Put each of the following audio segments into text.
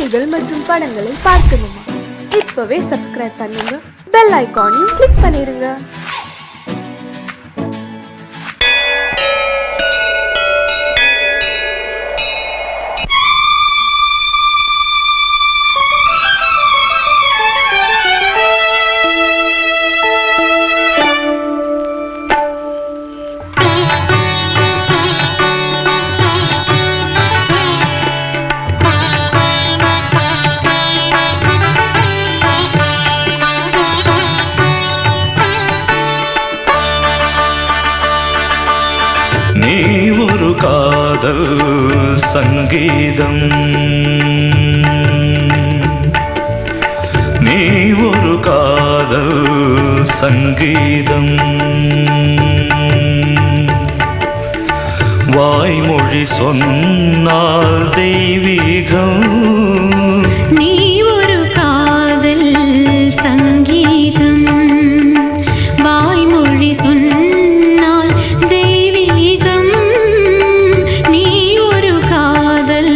கதைகள் மற்றும் படங்களை பார்க்கணுமா? இப்பவே சப்ஸ்கிரைப் பண்ணுங்க, பெல் ஐகானையும் கிளிக் பண்ணிருங்க. நீ ஒரு காதல் சங்கீதம், நீ ஒரு காதல் சங்கீதம், வாய்மொழி சொன்னால் தெய்வீகம். நீ ஒரு காதல் சங்கீதம், வாய்மொழி சொன்னால் தெய்வீகம். நீ ஒரு காதல்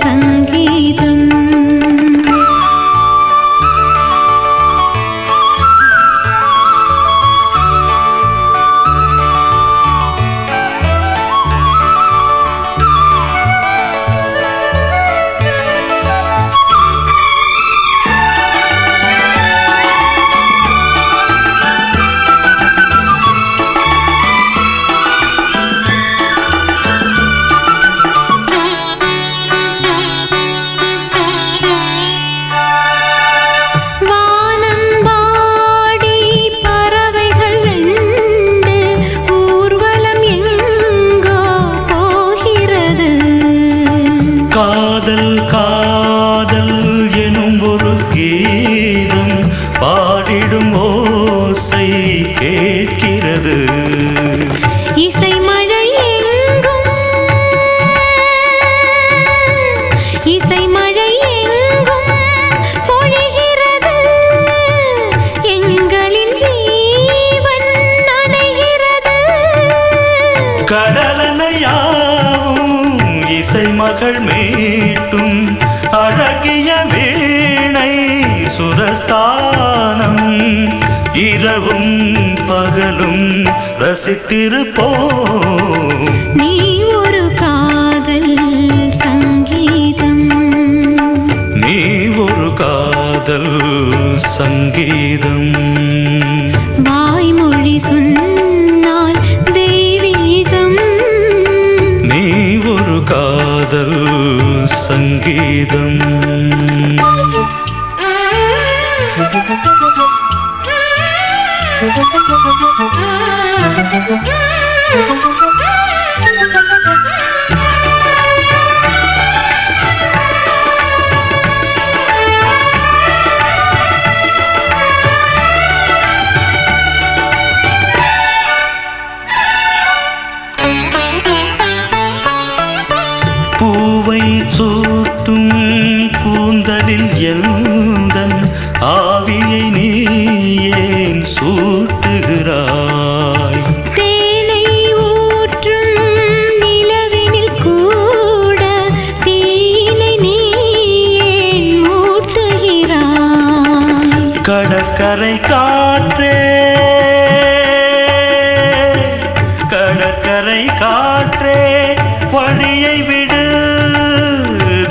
சங்கீதம். காதல் காதல் எனும் ஒரு கீதம் பாடிடும் ஓசை கேட்கிறது. இசை மழை எங்கும், இசை மழை எங்கும் பொழிகிறது. எங்களின் ஜீவன் நனைகிறது. கடலனையாவும் இசை மகள் மீட்டும் அழகிய வீணை சுரஸ்தானம். இரவும் பகலும் ரசித்திருப்போம். நீ ஒரு காதல் சங்கீதம், நீ ஒரு காதல் சங்கீதம், வாய்மொழி சொன்னால் தெய்வீகம். நீ ஒரு காதல் சங்கீதம். பூவை சூட்டும் கூந்தலில் எந்தன் ஆவியை நீ ஏன் சூட்டுகிறாய்? தேனை ஊற்றும் நிலவினில் கூட தீனை நீ ஏன் மூட்டுகிறாய்? கடற்கரை காற்றே, கடற்கரை காற்றே பணியை விடு.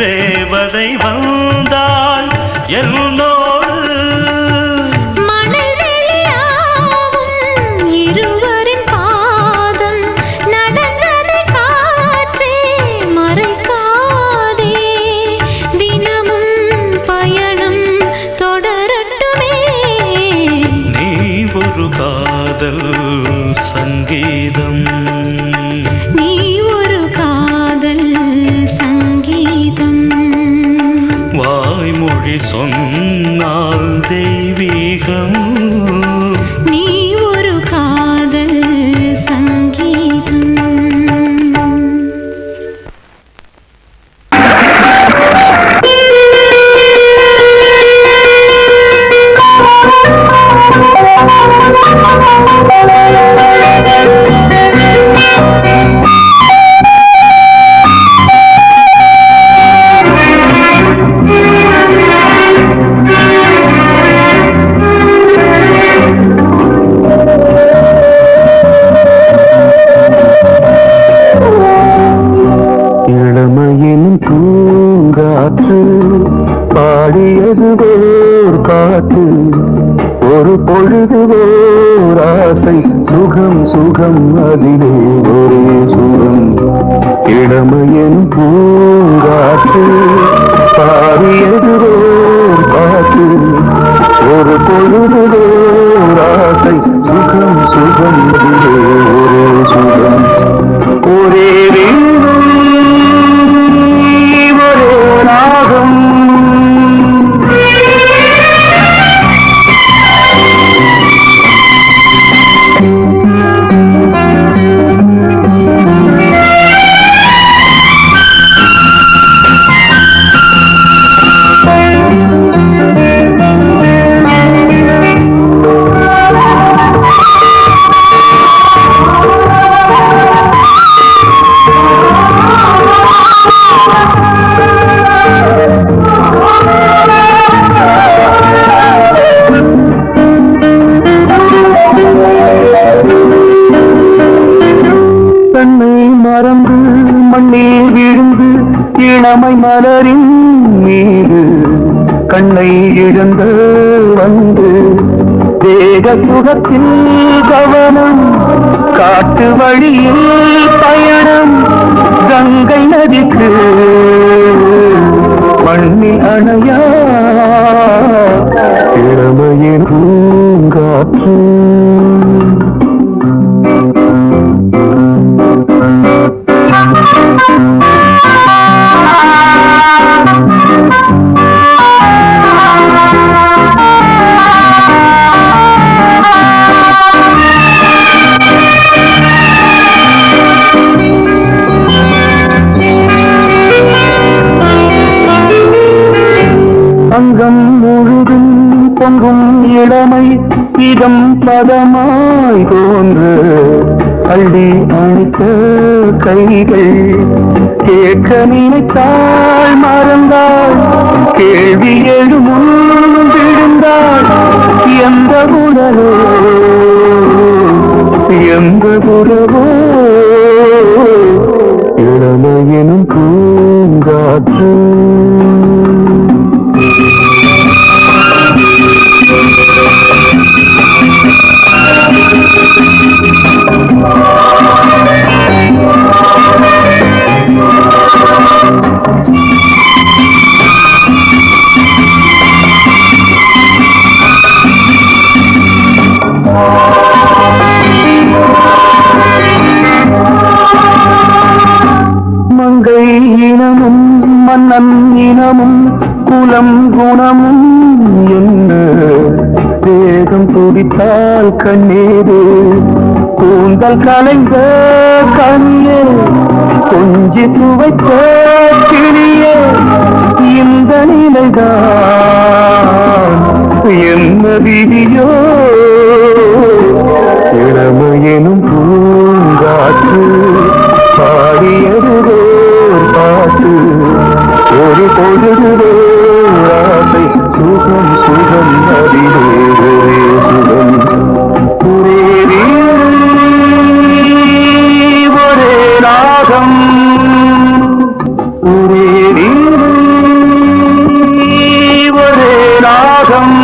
தேவதை வந்தால் என்னோடு மணல் வெளியாகும் இருவரின் பாதம் நடந்ததை காற்றே மறைக்காதே. தினமும் பயணம் தொடரட்டுமே. நீ ஒரு காதல் சங்கீதம், நீ ஒரு காதல் சங்கீதம், வாய்மொழி சொன்னால் தெய்வீகம். நீ ஒரு காதல் சங்கீதம். பூங்காற்று பாடியது ஓர் பாட்டு ஒரு பொழுது ஓர் ஆசை சுகம் சுகம் அதிலே ஒரே சுகம் இளமையின் பூங்காற்று பாடியது ஓர் பாட்டு ஒரு பொழுது ஓர் ஆசை சுகம் சுகம் அதிலே ஒரே சுகம் ஒரே வீரம் ஒரே ராகம் மறந்து மண்ணில் விழுந்து இளமை மலரின் மீது கண்ணை இழந்த வந்து தேக சுகத்தில் கவனம் காட்டு வழியில் பயணம் கங்கை நதிக்கு மண்ணில் அணையா இளமையின் பூங்காற்று அங்கம் முழுதும் பொங்கும் இளமை இதம் பதமாய் தோன்று அள்ளி அணைத்த கைகள் கேட்க நினைத்தாள் மறந்தாள் கேள்வி எழும் விழுந்தாள் எந்த உடலோ எந்த உறவோ இளமையினும் பூங்காற்று மங்கை இனமும் மன்னன் இனமும் குலம் குணமும் என்ன வேகம் துடித்தால் கண்ணீரு கூந்தல் கலைந்த கண்ணியே கொஞ்சி துவைத்த கிளியே இந்த நிலைதான் என்ன விதியோ இளமையெனும் பூங்காற்று பாடியது பாட்டு ஒரு பொழுது ஆசை சுகம் சுகம் அதிலே ஒரே சுகம் ஒரே ஒரே ராகம் ஒரே ஒரே ராகம்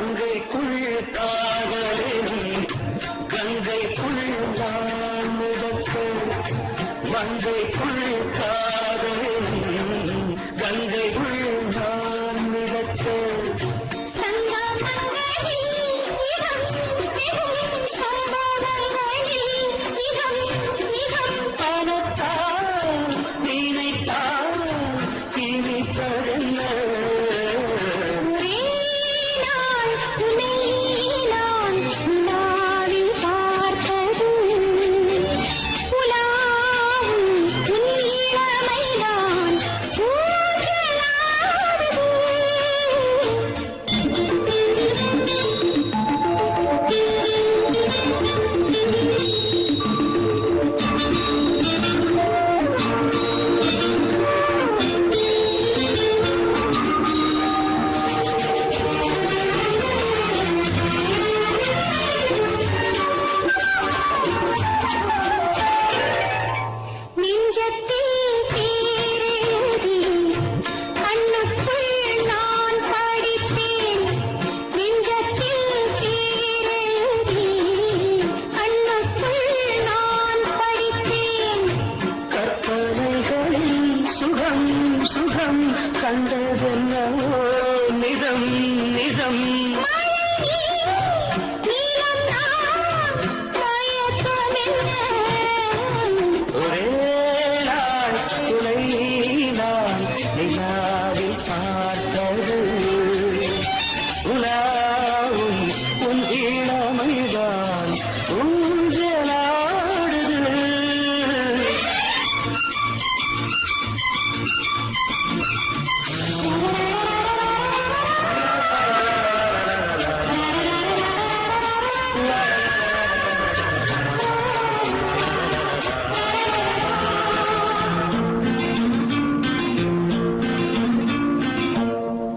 மங்கைக்குள் காதலின் கங்கைக்குள் நான் மிதக்க மங்கைக்குள் காதலின் கங்கைக்குள் நான் மிதக்க கண்டதென்னவோ நிதம் நிதம் ஒரே நாள் துணை நான் நிலாவில் பார்த்தது உலாவும் உன் இளமைதான் ஊஞ்சலாடுது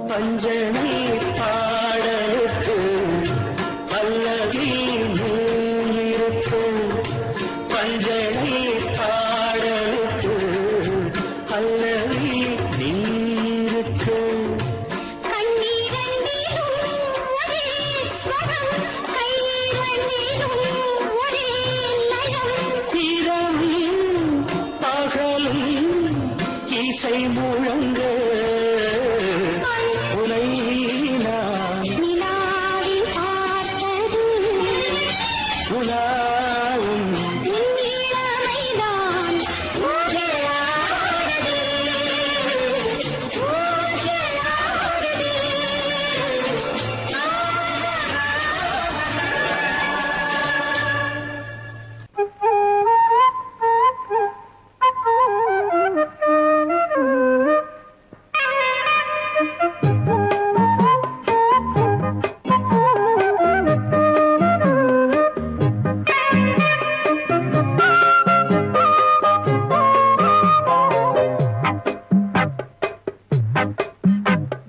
பஞ்சனை பாடலுக்கு பல்லவி நூலிருக்கு பஞ்சனை பாடலுக்கு பல்லவி நீருக்கு இரவும் பகலும் இசை முழங்க உனை நான் உலாவும்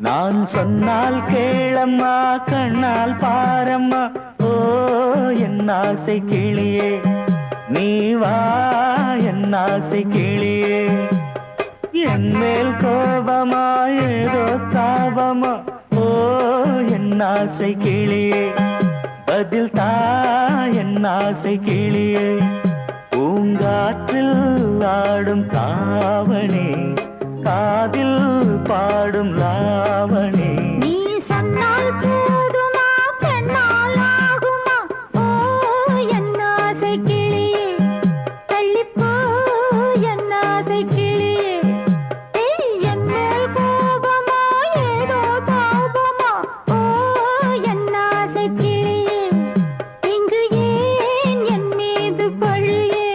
நான் சொன்னால் கேளம்மா கண்ணால் பாரம்மா ஓ என் ஆசை கிளியே நீ வா என் ஆசை கிளியே என் மேல் கோபமா ஏதோ தாபமா ஓ என் ஆசை கிளியே பதில் தா என் ஆசை கிளியே பூங்காற்றில் ஆடும் தாவணி காதில் பாடும் லாவணி நீ சொன்னால் போதுமா பெண்ணால் ஆகுமா ஓ என் ஆசை கிளியே தள்ளிப்போ என் ஆசை கிளியே என் மேல் கோபமா ஏதோ தாபமா ஓ என் ஆசை கிளியே இங்கு ஏன் என் மீது பழியே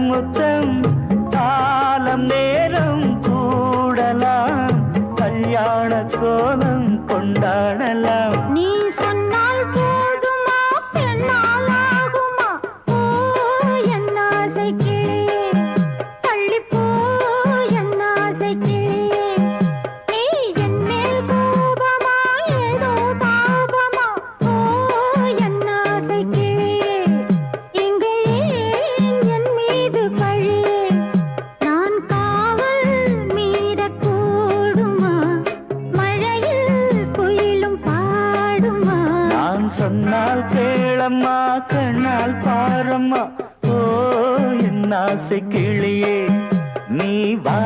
முத்தம் காலம் நேரம் கூடலாம் கல்யாண கோலம் கொண்டாடலாம் நீ சொன்னால் போதுமா பெண்ணால் ஆகுமா ஓ என் ஆசை கிளியே தள்ளிப்போ என் ஆசை கிளியே நீ என் மேல் கோபமா ஏதோ தாபமா ஓ என் ஆசை கிளியே இங்கே என் மீது பழியே நான் காவல் மீறக்கூடுமா மழையில் குயிலும் பாடுமா நான் சொன்னால் கேளம்மா கண்ணால் பாரம்மா ஓ என் ஆசை கிளியே நீ வா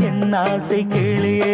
என் ஆசை கிளியே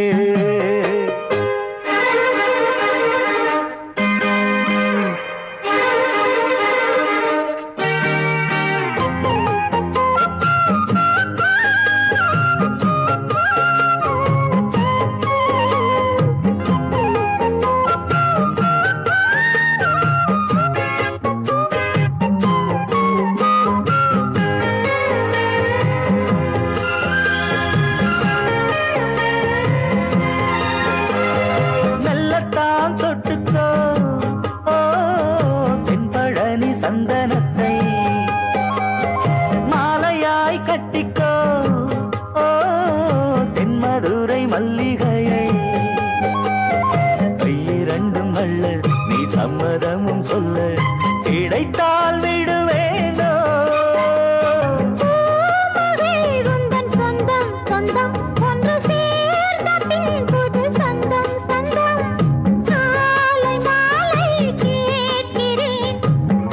மெல்லத்தான் தொட்டுக்கோ ஓ தென்பழனி சந்தனத்தை மாலையாய் கட்டிக்கோ ஓ தென்மதுரை மல்லிகையை கையிரண்டும் அல்ல நீ சம்மதமும் சொல்ல கிடைத்தால் விடுவேனோ உந்தன் சொந்தம் சொந்தம் ஒன்று சேர்ந்த பின் புது சொந்தம் சொந்தம் மாலை மாலை கேட்கிறேன்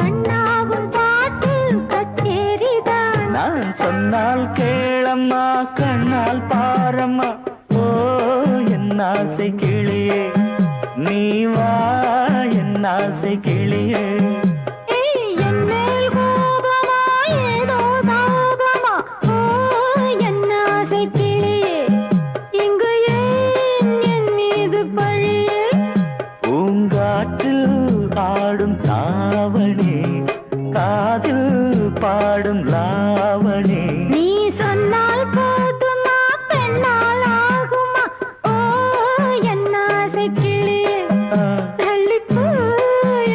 கண்ணாவும் பாட்டு கச்சேரிதான் நான் சொன்னால் கேளம்மா கண்ணால் பாரம்மா ஓ என் ஆசை கிளியே நீ வா என் ஆசை கிளியே என் மேல் கோபமா ஏதோ தாபமா ஓ என் ஆசை கிளியே இங்கு ஏன் என் மீது பழியே பூங்காற்றில் ஆடும் தாவணி காதில் பாடும் லாவணி நீ சொன்னால் போதுமா பெண்ணால் ஆகுமா ஓ என் ஆசை கிளியே தள்ளிப்போ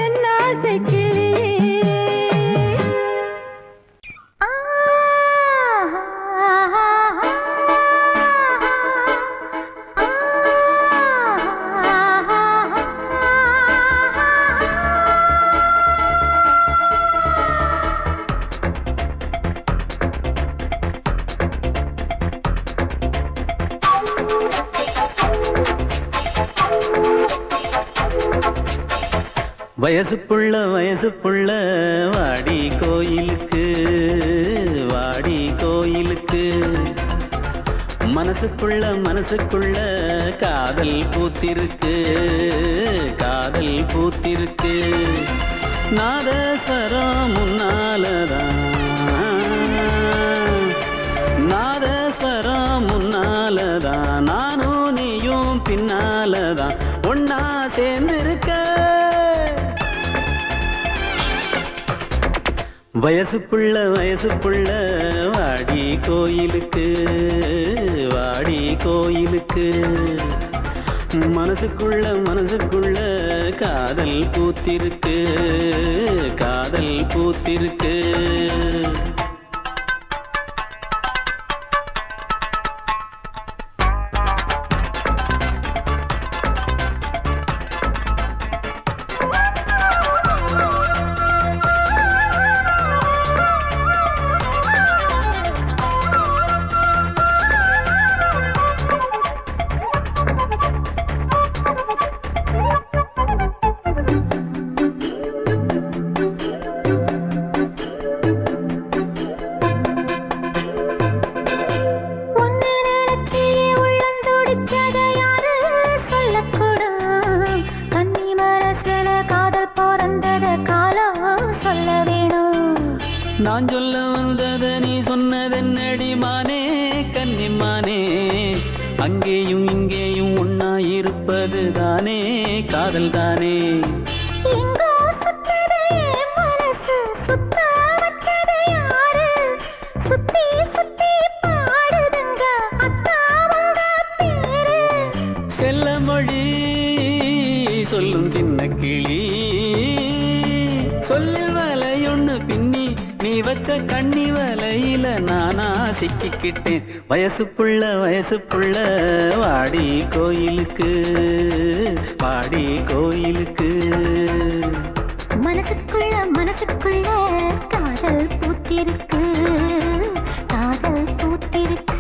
என் ஆசை கிளியே வயசு புள்ள வாடி கோயிலுக்கு மனசுக்குள்ள காதல் பூத்திருக்கு நாதஸ்வரம் முன்னாலதான் நானும் நீயும் பின்னாலதான் ஒன்னா சேர்ந்திருக்க வயசு புள்ள வாடி கோயிலுக்கு மனசுக்குள்ள காதல் பூத்திருக்கு நான் சொல்ல வந்தத நீ சொன்னதென்னடி மானே கன்னிமானே அங்கேயும் இங்கேயும் ஒன்னா இருப்பது தானே காதல் தானே எங்கோ சுத்ததே மனசு சுத்த வச்சது யாரு சொல்லும் சின்ன கிளி சொல்லில் வலையொன்னு பின்னி நீ வச்ச கண்ணி வலையில நானா சிக்கிக்கிட்டேன் வயசு புள்ள வாடி கோயிலுக்கு வாடி கோயிலுக்கு மனசுக்குள்ள காதல் பூத்திருக்கு காதல் பூத்திருக்கு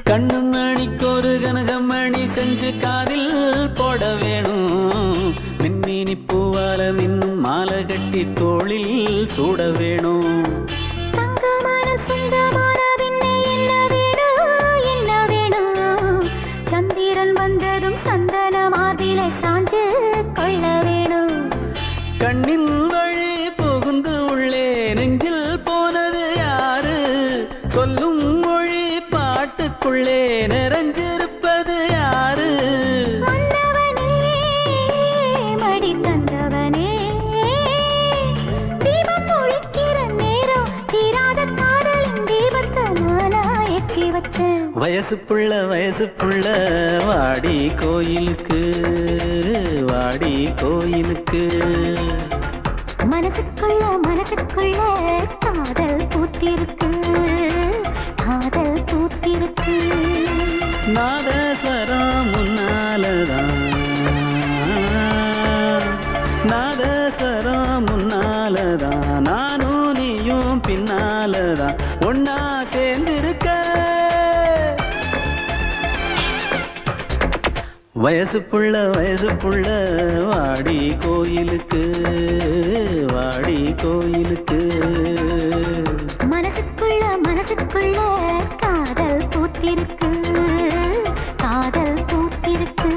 கண்ணு மணிக்கு ஒரு கனகமணி செஞ்சு காதில் போட வேணும் மின்மினி பூவால மின்னும் மாலை கட்டி தோளில் சூட வேணும் சந்திரன் வந்ததும் சந்தன மார்பிலை சாஞ்சு கொள்ள வேணும் கண்ணின் வழி புகுந்து உள்ளே நெஞ்சில் போனது யாரு சொல்லும் மொழி பாட்டுக்குள்ளே நிறைஞ்சிருப்பது யாரு மடி தந்தவனே தீபம் ஒழிக்கிற நேரம் தீராத காதலின் தீபத்தை நானா ஏற்றி வச்சேன் வயசு புள்ள வாடி கோயிலுக்கு வாடி கோயிலுக்கு மனசுக்குள்ள காதல் பூத்திருக்கு காதல் பூத்திருக்கு நாதஸ்வரம் முன்னாலதான் நானும் நீயும் பின்னாலதான் ஒன்னா சேர்ந்திருக்க வயசு புள்ள வாடி கோயிலுக்கு வாடி கோயிலுக்கு மனசுக்குள்ள காதல் பூத்திருக்கு காதல் பூத்திருக்கு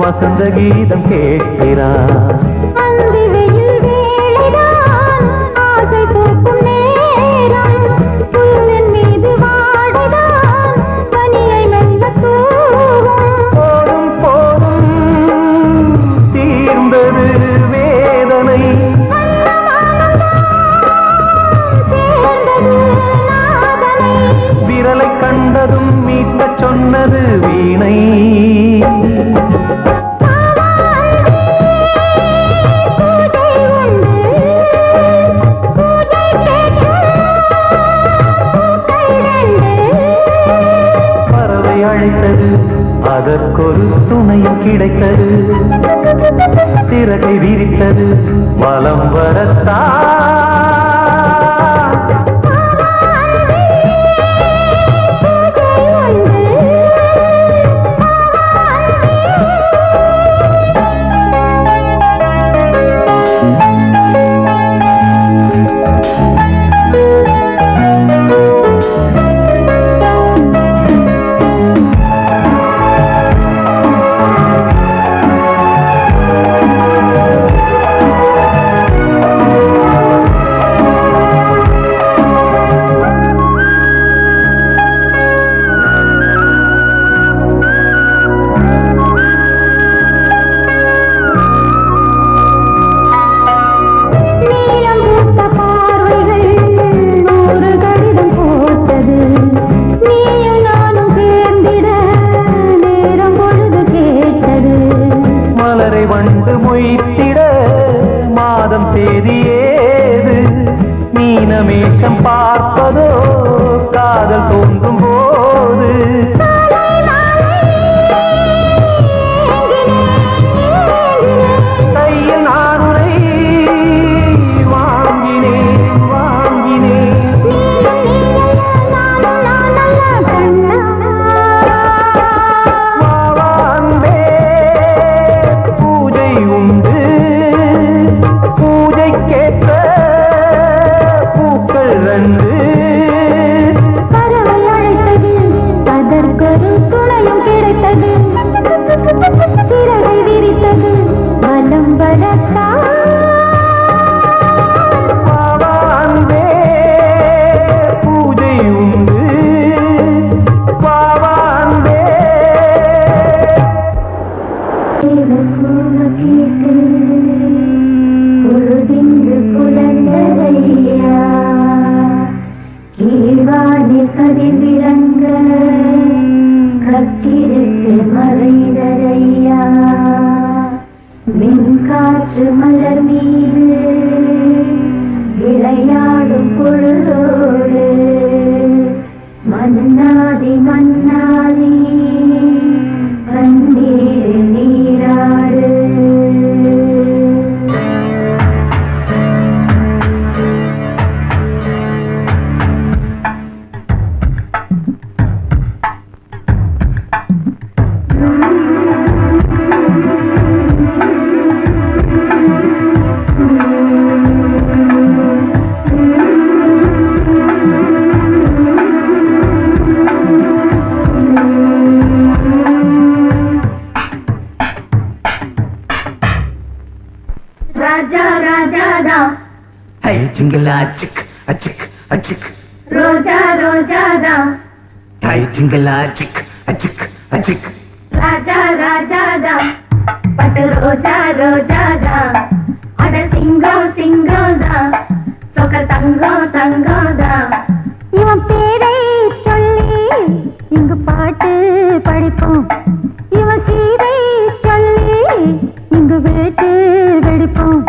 வசந்த கீதம் கேட்கிறான். போதும் போதும் தீர்ந்தது வேதனை அழைத்தது அதற்கொரு துணையும் கிடைத்தது சிறகை விரித்தது வலம் வரத்தான் வண்டு மொய்த்திட மாதம் தேதியேது மீனமேஷம் பார்ப்பதோ காதல் தோன்றும் போது கையில் நானுரை வாங்கினேன் வாங்கினேன் காற்று மலர் மீது விளையாடும் பொழுதோடு மன்னாதி மன்னாதி கண்ணீர் நீராடு राजा राजा दा है जिंगला चिक अचिक अचिक रोजा रोजा दा है जिंगला चिक अचिक अचिक राजा राजा दा पट रोजा रोजा दा अड सिंगम सिंगम दा सोक तंगो तंगो दा இவன் பேரை சொல்லி இங்கு பாட்டு படிப்போம் இவன் சீரை சொல்லி இங்கு வேட்டு வெடிப்போம்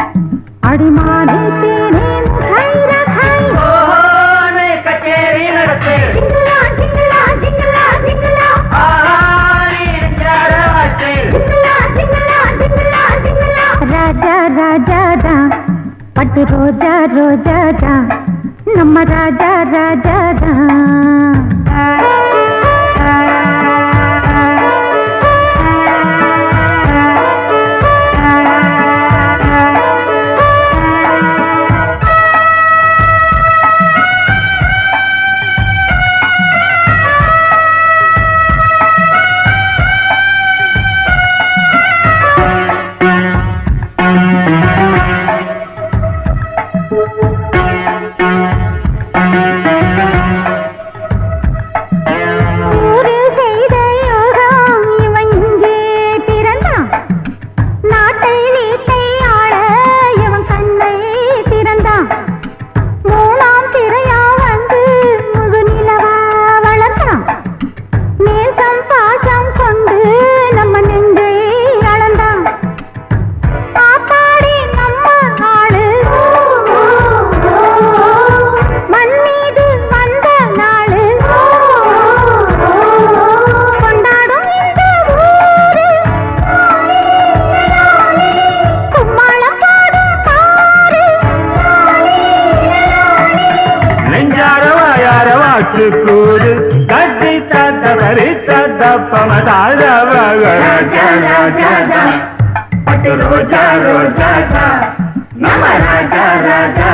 அடிமானே தேனே முகை ரகை ஓனே கச்சேரி நடத்து ஜிங்கலா ஜிங்கலா ஜிங்கலா ஜிங்கலா ஆனே ஜரவாட்டே ஜிங்கலா ஜிங்கலா ஜிங்கலா ஜிங்கலா ராஜா ராஜா தா பட்டு ரோஜா ரோஜா தா நம்ம ராஜா ராஜா தா வரி சதப்பமதாத ராஜா ராஜா பட்டு ரோஜா ரோஜா நம ராஜா ராஜா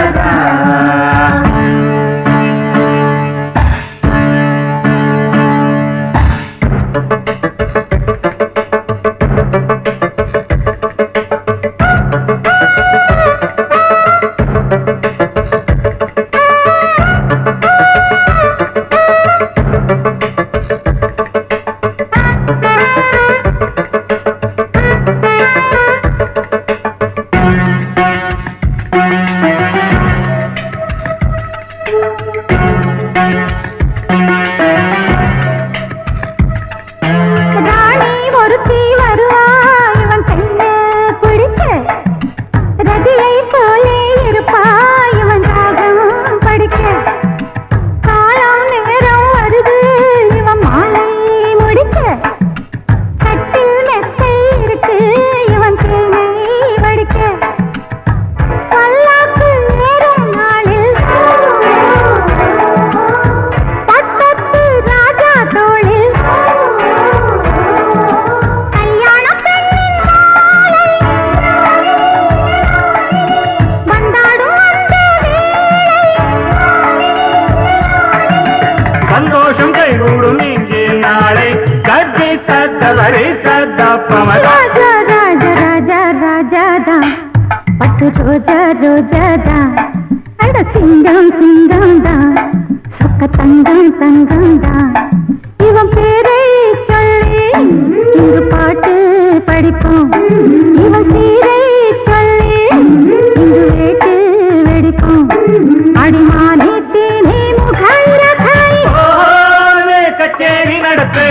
பட்டு ரோஜா ரோஜாதா அட சிங்கம் சிங்கம்தா சொக்க தங்கம் தங்கம்தா இவன் பேரை சொல்லி இங்கு பாட்டு படிப்போம் இவன் சீரை சொல்லி இங்கு வேட்டு வெடிப்போம் அடிமானே தேனே முகரகாய் கச்சேரி நடத்து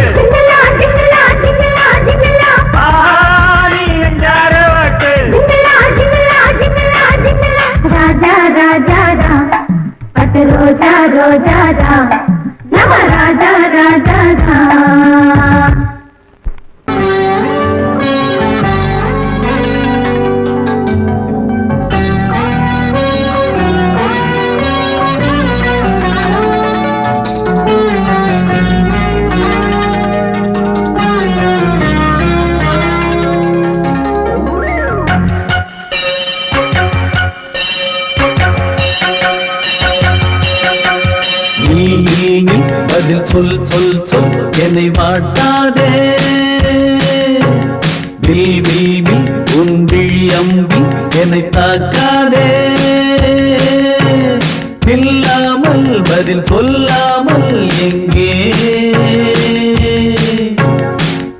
ரோஜா ரோஜாதா நம ராஜா ராஜாதா பதில் சொல் சொல் சொல் என்னை வாட்டாதே பீபி உன் விழி அம்பி என்னை தாக்காதே இல்லாமல் பதில் சொல்லாமல் எங்கே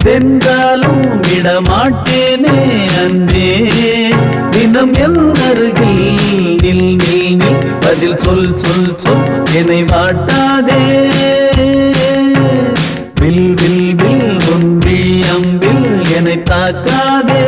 சென்றாலும் விடமாட்டேனே அன்பே தினம் என் அருகில் நில் நில் நில் பதில் சொல் சொல் சொல் என்னை வாட்டாதே வில் வில் வில் ஒன்றி அம்பில் என்னை தாக்காதே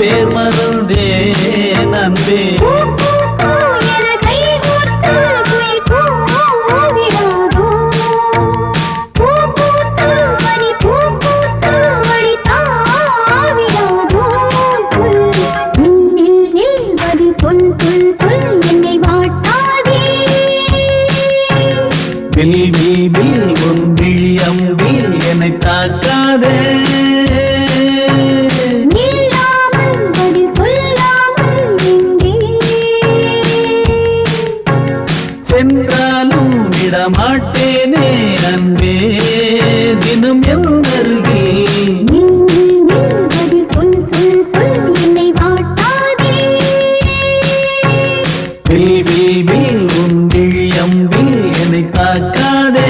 பேர் மறந்தேன் அன்பே. வில் வில் வில் உன் விழி அம்பில் என்னை தாக்காதே. சென்றாலும் விடமாட்டேனே அன்பே தினம் எந்தருகில். வில் வில் வில் உன் விழி அம்பில் என்னை தாக்காதே.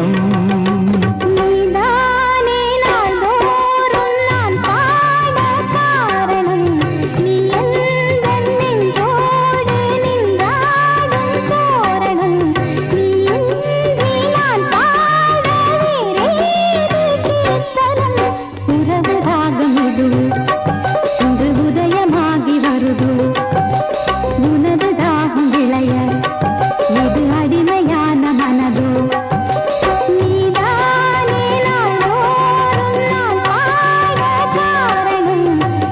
கீதம் நீதானே நாள்தோறும் நான் பாட காரணம் நீ எந்தன் நெஞ்சோடு நின்றாடும் தோரணம் நீ இன்றி நான் பாட வேறேது கீர்த்தனம் உறவு ராகம் இது இன்று உதயமாகி வருது உனது தாகம் விளைய இது அடிமையான மனதோ நீதானே நாள்தோறும் நான் பாட காரணம்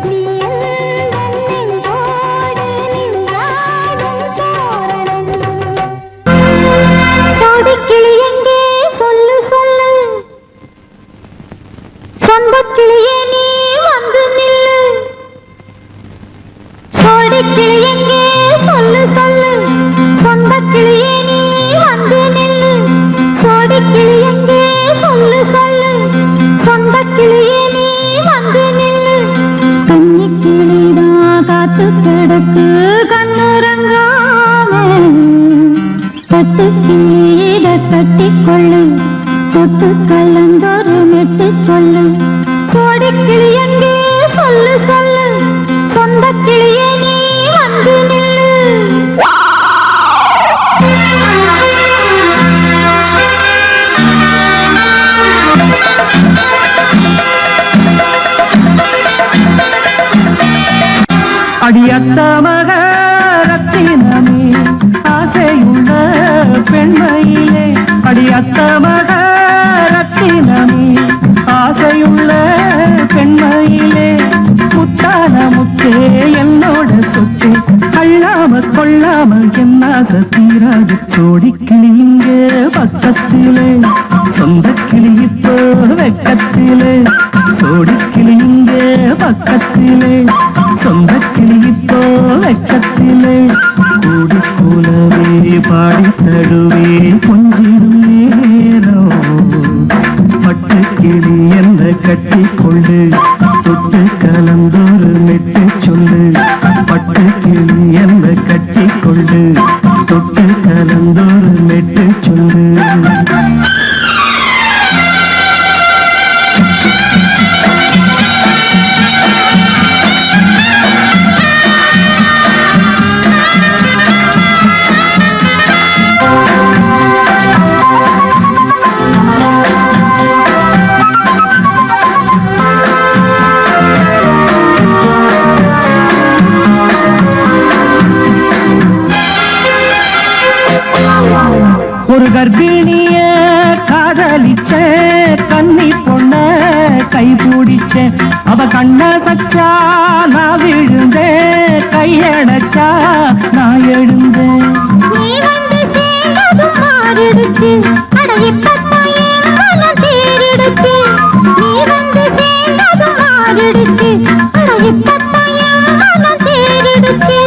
நீ எந்தன் நெஞ்சோடு நின்றாடும் தோரணம் கோடிக்கிளி எங்கே சொல்லு சொல்லு சொந்தக்கிளியே நீ வந்து நில்லு கோடிக்கிளி எங்கே சொல்லு சொல்லு சொந்தக்கிளியே நீ வந்து நில்லு கோடிக்கிளி எங்கே சொல்லு சொல்லு சொந்தக்கிளியே நீ வந்து நில்லு கன்னிக்கிளிதான் காத்து கிடக்கு கண்ணுறங்காம கட்டுக்கிளியிட கட்டிக்கொள்ளு தொட்டு கலந்தொரு மெட்டு சொல்லு கோடிக்கிளி எங்கே சொல்லு சொல்லு சொந்தக்கிளியே நீ வந்து நில்லு அடியத்த மகரத்தினமே ஆசையுள்ள பெண்மையிலே அடியத்த மகரத்தினமே ஆசையுள்ள பெண்மையிலே முத்தான முத்தே என்னோட சொத்து அள்ளாம கொள்ளாம என்ன தீராது சோடிக்கிளி இங்கே பக்கத்திலே சொந்தக்கிளி இப்போ வெக்கத்திலே சோடிக்கிளி இங்கே பக்கத்திலே சொந்தக்கிளி இப்போ வெக்கத்திலே கூடி கூலவே பாடி தழுவே கொஞ்சிடும் நேரம் பட்டுக்கிளி என்ன கட்டிக்கொண்டு தொட்டு கலந்தொரு மெட்டு சொல்லு பட்டுக்கிளி என்ன கட்டிக்கொண்டு தொட்டு கலந்தொரு மெட்டு சொல்லு ஒரு கர்ப்பிணிய காதலிச்ச கன்னி பொண்ண கை பிடிச்ச அவ கண்ண சச்சா நான் விழுந்தேன் கையடைச்சா நான் எழுந்தேன் நீ வந்து சேர்ந்ததும் மாறிடுச்சு அட இப்பத்தான் என் மனம் தேறிடுச்சு நீ வந்து சேர்ந்ததும் மாறிடுச்சு அட இப்பத்தான் என் மனம் தேறிடுச்சு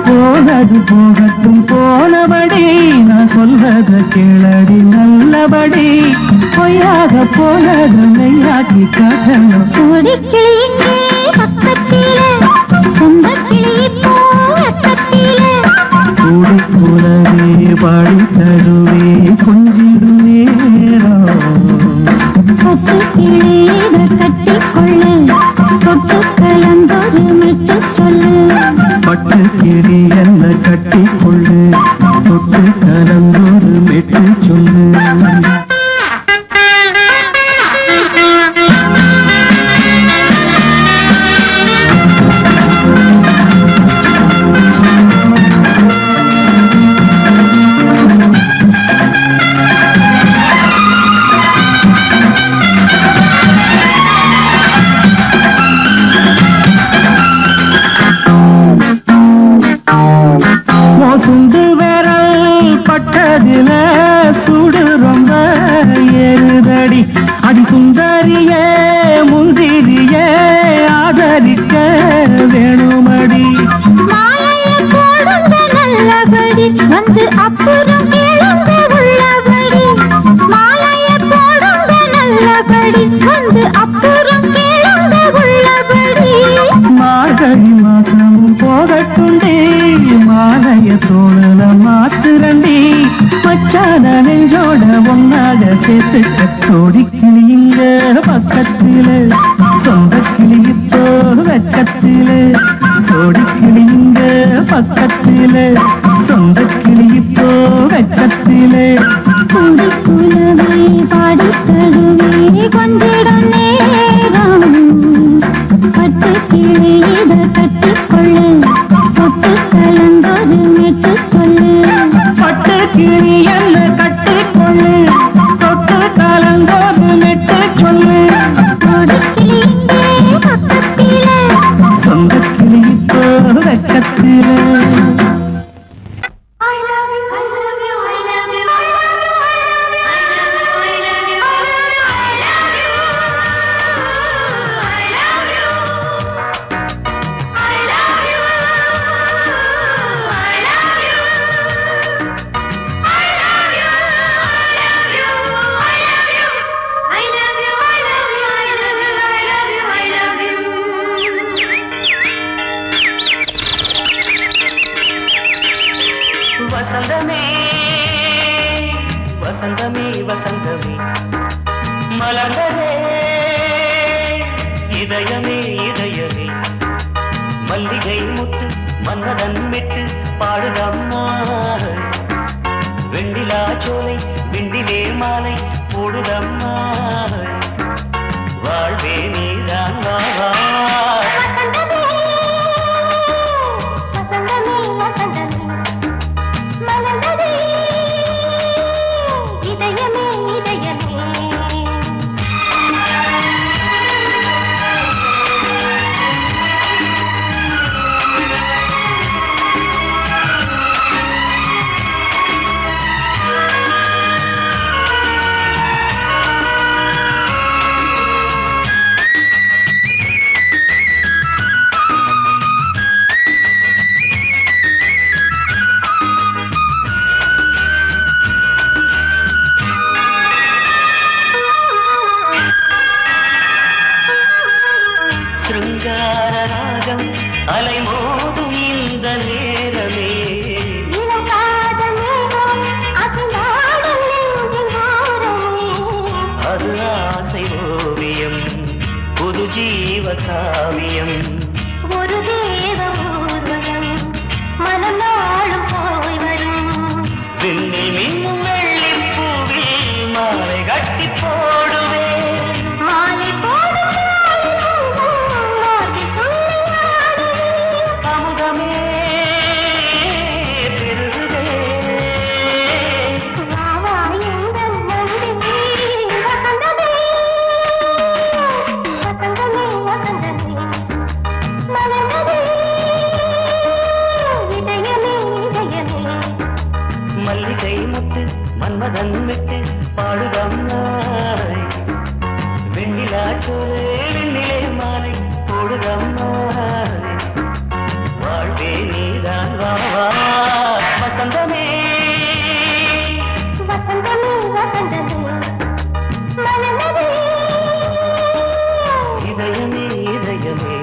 போனது போகட்டும் போனபடி நான் சொல்றத கேளடி நல்லபடி பொய்யாக போனது மெய்யாக்கி காட்டணும் கோடிக்கிளி இங்கே பக்கத்திலே சொந்தக்கிளி இப்போ வெக்கத்திலே கூடி கூடவே பாடி தருவே கொஞ்சிடும் நேரம் கொத்துக்கிளியிட கட்டிக்கொள்ளு தொட்டு கலந்தொரு மெட்டு சொல்லு பட்டுக்கிளி என்ன கட்டிக்கொள்ளு தொட்டு கலந்தொரு மெட்டு சொல்லு சுண்டு விரல் பட்டதில சுடு ரொம்ப ஏறுதடி அடி சுந்தரியே முந்திரியே ஆதரிக்க வேணுமடி மாலையை போடுங்க நல்லபடி வந்து அப்புறம் கேளுங்க உள்ளபடி மாலையை போடுங்க நல்லபடி வந்து அப்புறம் கேளுங்க உள்ளபடி மார்கழி மாசம் போகட்டுண்டி மாலைய தோழல மாத்துரண்டி மச்சான நெஞ்சோட ஒன்னாக சேர்த்துக்க சோடி கிளியுங்க பக்கத்திலே சொந்த கிளி இப்போ வெக்கத்திலே சோடி கிளியுங்க பக்கத்திலே சொந்த கிளி இப்போ வெக்கத்திலே கூடி குலவே பாடி தழுவே கொஞ்சிடம் நேரம் பட்டு கிளி இத கட்டிக்கொள்ளு தொட்டு கலந்தொரு மெட்டு சொல்லு பட்டு கிளி என்ன கட்டிக்கொள்ளு தொட்டு கலந்தொரு மெட்டு சொல்லு சோடி கிளி இங்கே பக்கத்திலே சொந்த கிளி இப்போ வெக்கத்திலே வசந்தமே வசந்தமே வசந்தமே மலர்ந்ததே இதயமே இதயமே மல்லிகை முத்து மன்னதன் விட்டு பாடுதம்மா வெண்ணிலா சோலை விண்டிலே மாலை போடுதம்மா வாழ்வே நீதான் வா சிருங்கார ராகம் அலைமோதும் இந்த நேரமே அது ஆசை ஓவியம் புது ஜீவ காவியம் ஒரு தேவ ஊர்வலம் மனம் நாளும் போய் வரும் விண்ணில் மின்னும் வெள்ளிப் பூவில் மாலை கட்டி போடுவேன் மாலை போடும் அமுதமே பெருகுதே மல்லிகை முத்து மன்மதன் விட்டு பாடுதம்மாய் வெண்ணிலா சோலை வெண்ணிலே மாலை போடுதம்மாய் வாழ்வே நீதான் வா வசந்தமே இதயமே இதயமே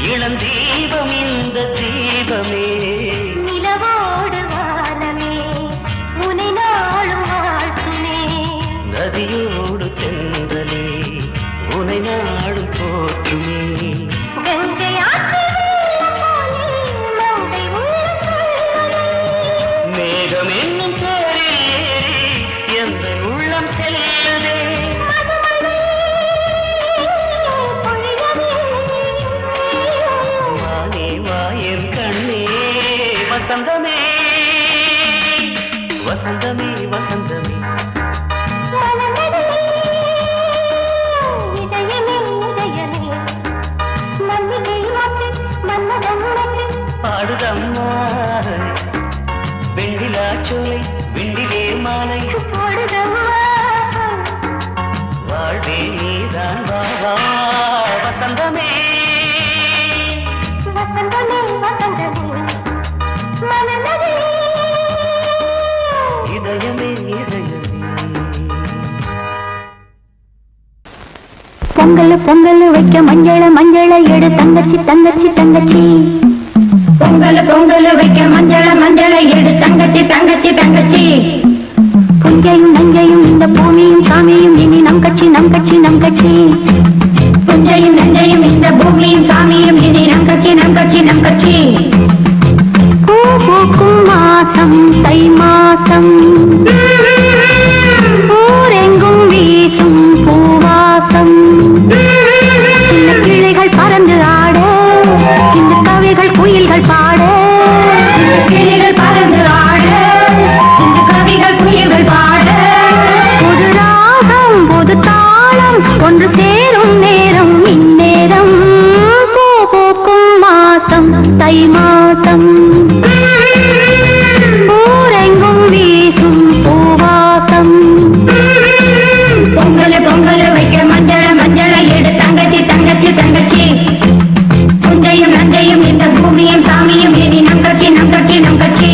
இளம் தீபம் இந்த தீபமே நிலவோடு வானமே உனை நாளும் வாழ்த்துமே நதியோடு தென்றலே உனை நாடும் போற்றுமே கங்கை ஆற்றில் போலே மங்கை உள்ளம் மேகம் என்னும் தேரில் ஏறி எந்த உள்ளம் செல்லுதே வானே வாயன் கண்ணே வசந்தமே வசந்தமே வசந்தமே பொங்கல் பொங்கல் வைக்க மஞ்சள மஞ்சள எடு தங்கச்சி தங்கச்சி தங்கச்சி. பொங்கல் பொங்கல் வைக்க மஞ்சள மஞ்சள எடு தங்கச்சி தங்கச்சி தங்கச்சி. புஞ்சையும் நஞ்சையும் இந்த பூமியும் சாமியும் இனி நம் கட்சி நம் கட்சி நம் கட்சி. புஞ்சையும் நஞ்சையும் இந்த பூமியும் சாமியும் இனி நம் கட்சி நம் கட்சி நம் கட்சி. பூ பூக்கும் மாசம் தை மாசம் ஊரெங்கும் வீசும் பூவாசம். சின்ன கிளைகள் பறந்து ஆட சின்ன கவிகள் குயில்கள் பாட. கிளைகள் பறந்து ஆட சின்ன கவிகள் குயில்கள் பாட. புது ராகம் புது தாளம் ஒன்று சேரும் நேரம் இந்நேரம். பூ பூக்கும் மாசம் தை மாசம் ஊரெங்கும் வீசும் பூவாசம். பொங்கல் பொங்கல் வைக்க மஞ்சள மஞ்சள எடு தங்கச்சி தங்கச்சி தங்கச்சி. புஞ்சையும் நஞ்சையும் இந்த பூமியும் சாமியும் இனி நம் கட்சி நம் கட்சி நம் கட்சி.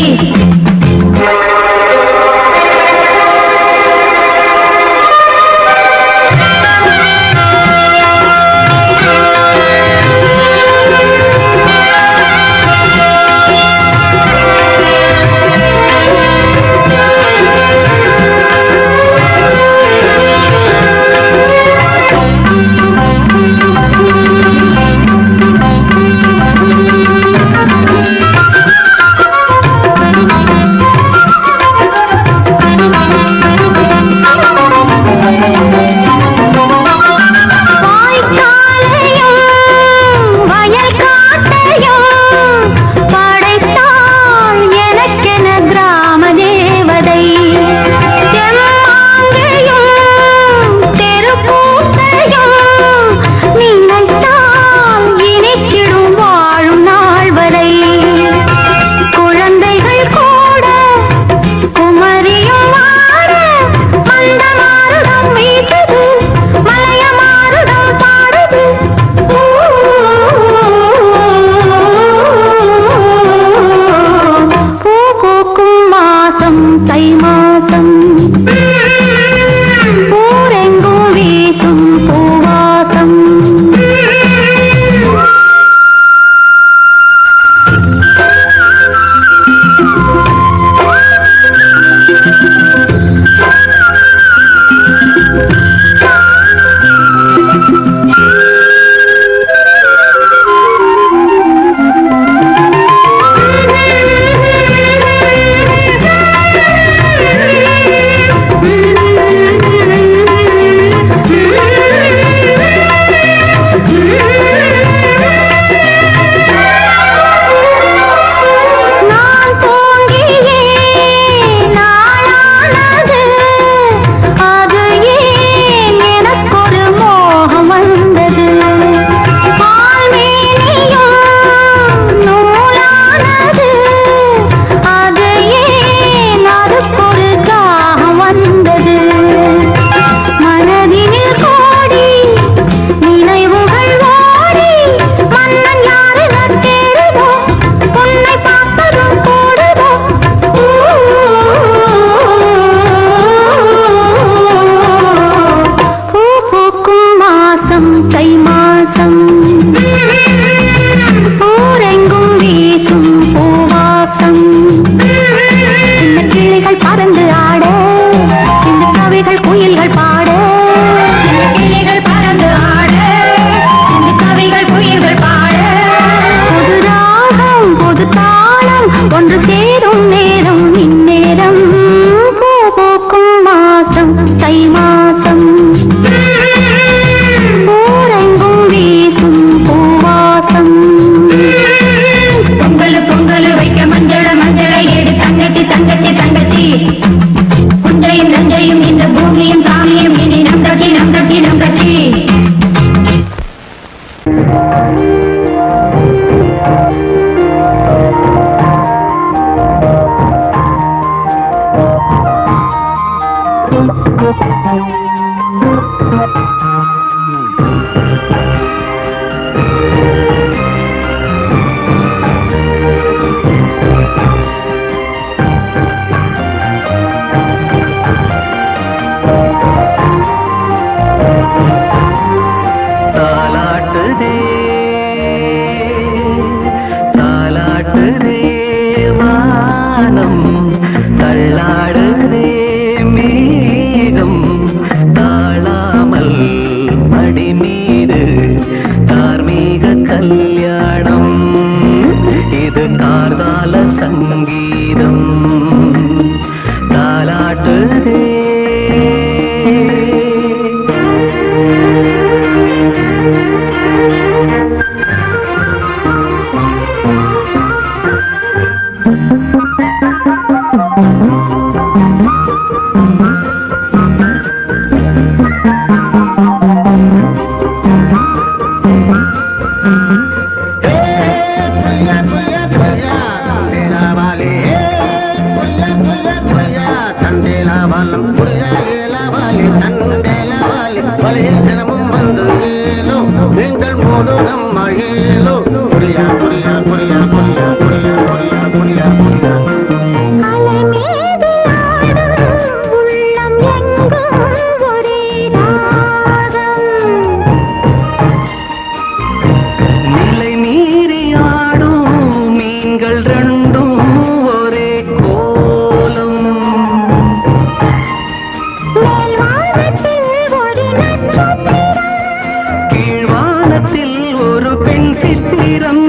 சித்திரம்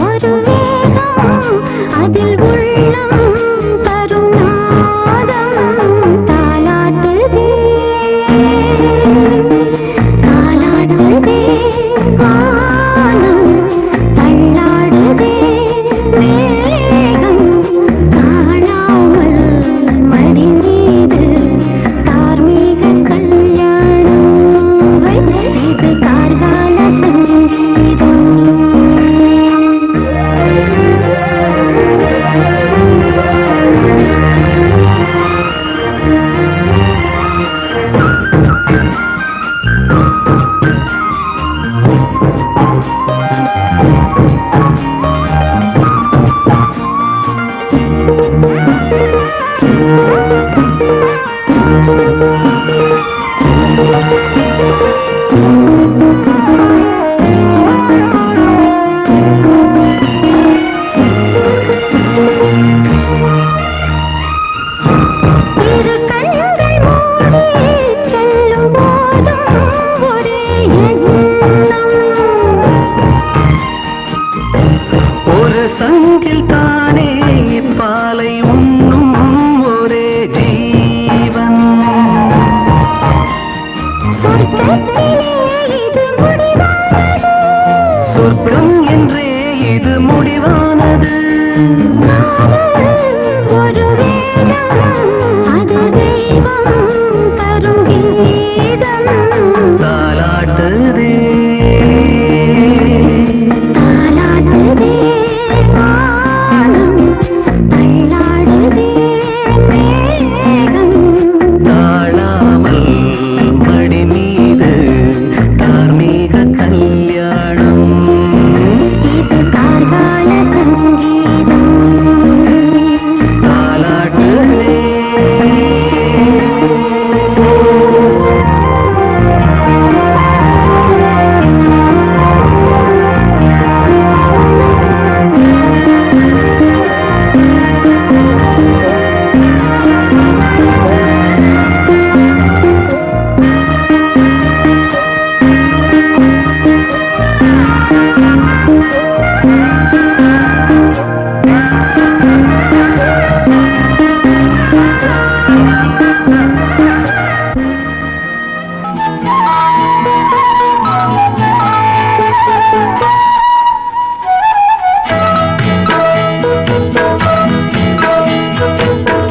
ஒரு வேகம் அதில் உள்ளம் கருநாதம் தாலாட்டுதே தாலாட்டுதே வானம் தள்ளாடுதே மேகம் காணாமல் மடி மீது தார்மீக கல்யாணம் இது கார்கால சங்கீதம் இரு கண்கள் மூடி செல்லும் போதும் ஒரே எண்ணம் ஒரு சங்கில் தானே பாலை உண்ணும் ஒரே ஜீவன் சொர்க்கத்திலே இது முடிவானது சொர்க்கம் என்றே இது முடிவானது ஒரு வேதம் அது தெய்வம் தரும் கீதம் தாலாட்டுதே தாலாட்டுதே வானம் தள்ளாடுதே மேகம் தாழாமல் மடி மீது தார்மீக கல்யாணம் இது கார்கால சங்கீதம் தாலாட்டுதே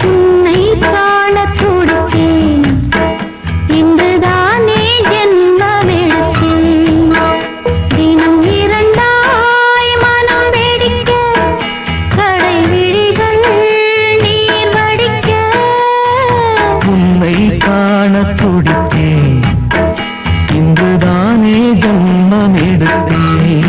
உன்னை காணத் துடித்தேன் இன்றுதானே ஜென்மமெடுத்தேன் தினம் இரண்டாய் மனம் வெடிக்க கடை விழிகள் நீர் வடிக்க உன்னை காண துடித்தேன் இன்றுதானே ஜன்மம் எடுத்தேன்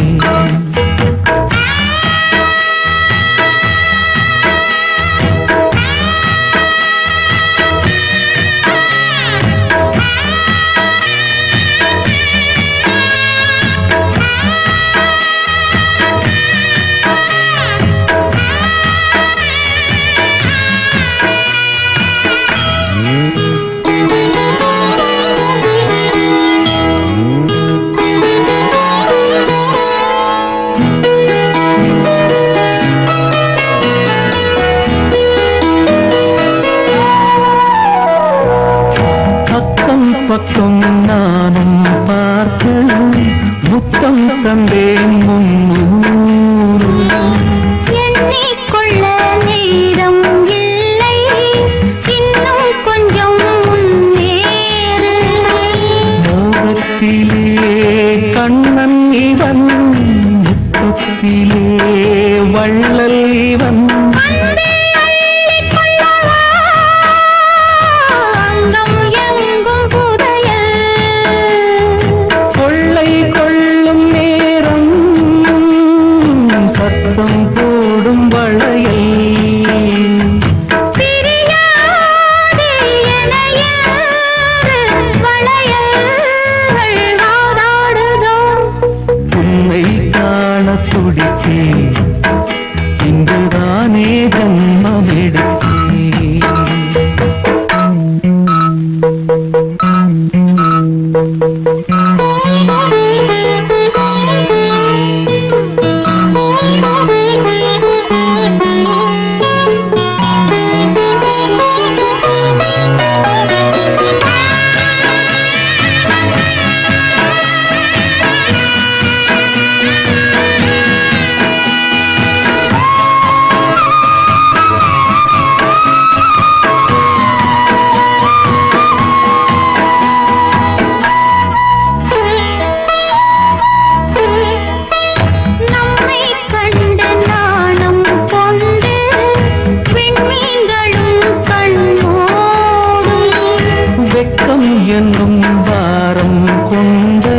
என்னும் பாரம் கொண்டு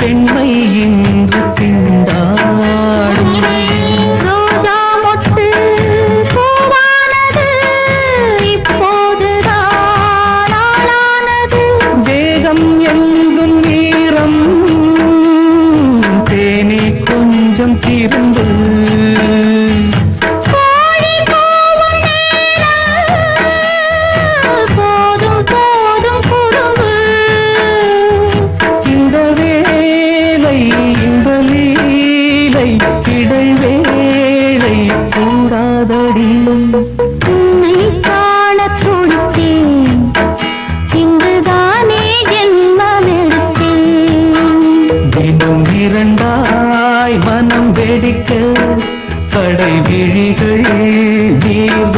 பெண்மை இன்று திண்டாடும். ரோஜா மொட்டு பூவானது இப்போதுதான் ஆளானது. தேகம் எங்கும் நீரம் தேனி கொஞ்சம் திருந்து. கோழி கூவும் நேரம் போதும் போதும் குறும்பு. இந்த வேலை இந்த லீலை இடைவேளை கூடாதடி. உன்னை காணத் துடித்தேன், இங்குதானே ஜென்மமெடுத்தேன். தினம் இரண்டாய் மனம் வெடிக்க கடை விழிகள் நீர்